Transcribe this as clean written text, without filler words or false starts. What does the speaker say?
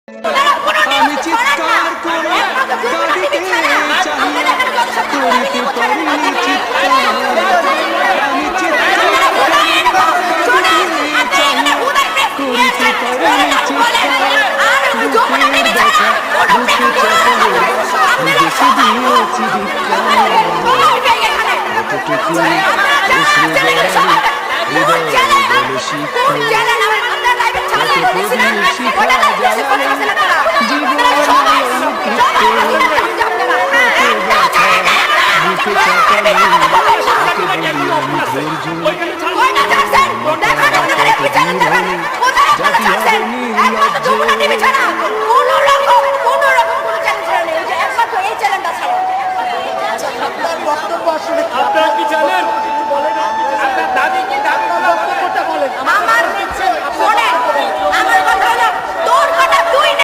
আমি চিৎকার করে কাঁদিতে চাই, করিতে পারিনি চিৎকার। আমি চিৎকার করে কাঁদিতে চাই, করিতে পারিনি চিৎকার। বুকের ব্যথা বুকে চাপালে দেশে দিয়েছি ধিক্কার। কতটুকু এসে বেড়ালে হৃদয় বলে শিক্ষা, কত কবি শিখা যায়